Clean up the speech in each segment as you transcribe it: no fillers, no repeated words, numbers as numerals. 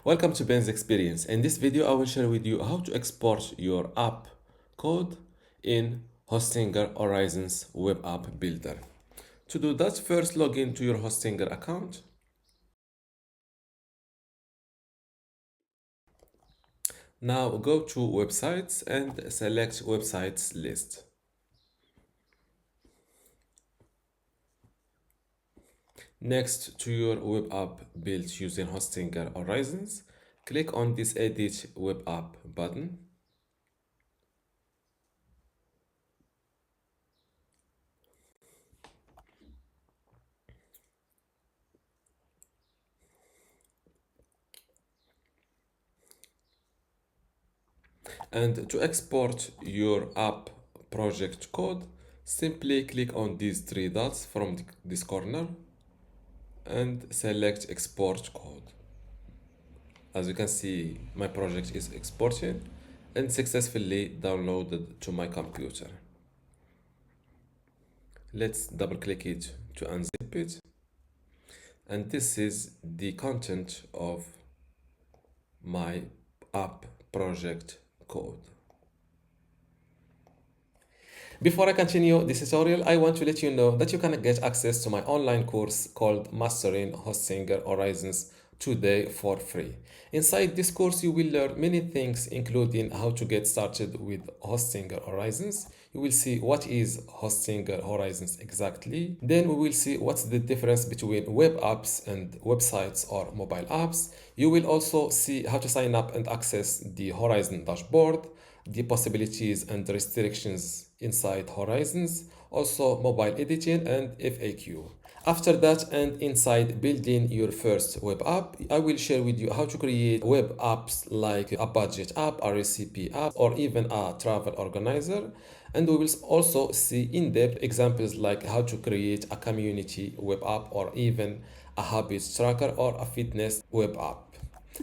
Welcome to Ben's Experience. In this video, I will share with you how to export your app code in Hostinger Horizons web app builder. To do that, first log into your Hostinger account. Now go to websites and select websites list. Next to your web app built using Hostinger Horizons, click on this Edit Web App button. And to export your app project code, simply click on these three dots from this corner and select export code. As you can see, my project is exported and successfully downloaded to my computer. Let's double click it to unzip it. And this is the content of my app project code. Before I continue this tutorial, I want to let you know that you can get access to my online course called Mastering Hostinger Horizons today for free. Inside this course, you will learn many things, including how to get started with Hostinger Horizons. You will see what is Hostinger Horizons exactly. Then we will see what's the difference between web apps and websites or mobile apps. You will also see how to sign up and access the Horizon dashboard, the possibilities and restrictions inside Horizons, also mobile editing and FAQ. After that, and inside building your first web app, I will share with you how to create web apps like a budget app, a recipe app, or even a travel organizer. And we will also see in-depth examples like how to create a community web app or even a habits tracker or a fitness web app.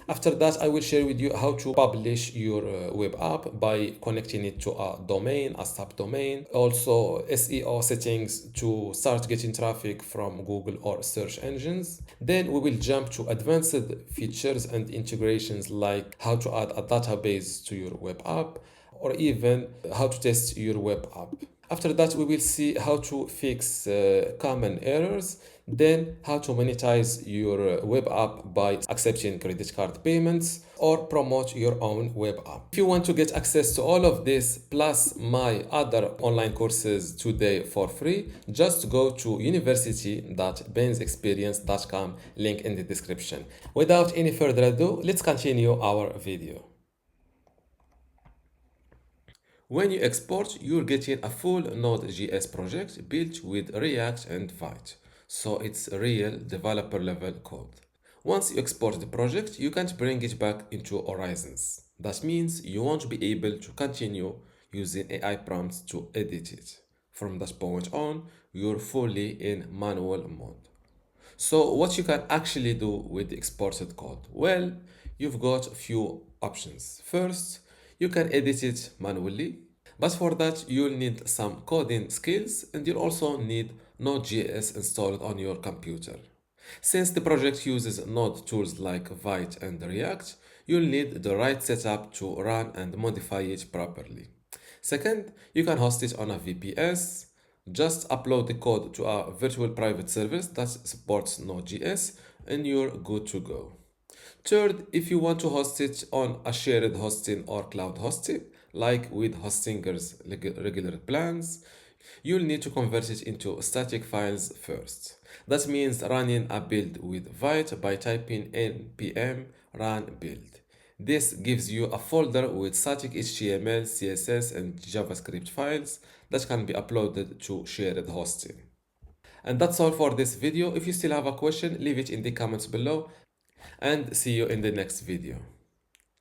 After that, I will share with you how to publish your web app by connecting it to a domain, a subdomain, also SEO settings to start getting traffic from Google or search engines. Then we will jump to advanced features and integrations like how to add a database to your web app or even how to test your web app. After that, we will see how to fix common errors, then how to monetize your web app by accepting credit card payments or promote your own web app. If you want to get access to all of this plus my other online courses today for free, just go to university.bensexperience.com, link in the description. Without any further ado, let's continue our video. When you export, you're getting a full Node.js project built with React and Vite. So it's real developer level code. Once you export the project, you can't bring it back into Horizons. That means you won't be able to continue using AI prompts to edit it. From that point on, you're fully in manual mode. So what you can actually do with the exported code? Well, you've got a few options. First, you can edit it manually, but for that you'll need some coding skills and you'll also need Node.js installed on your computer. Since the project uses Node tools like Vite and React, you'll need the right setup to run and modify it properly. Second, you can host it on a VPS. Just upload the code to a virtual private service that supports Node.js and you're good to go. Third, if you want to host it on a shared hosting or cloud hosting, like with Hostinger's regular plans, you'll need to convert it into static files first. That means running a build with Vite by typing npm run build. This gives you a folder with static HTML, CSS, and JavaScript files that can be uploaded to shared hosting. And that's all for this video. If you still have a question, leave it in the comments below and see you in the next video.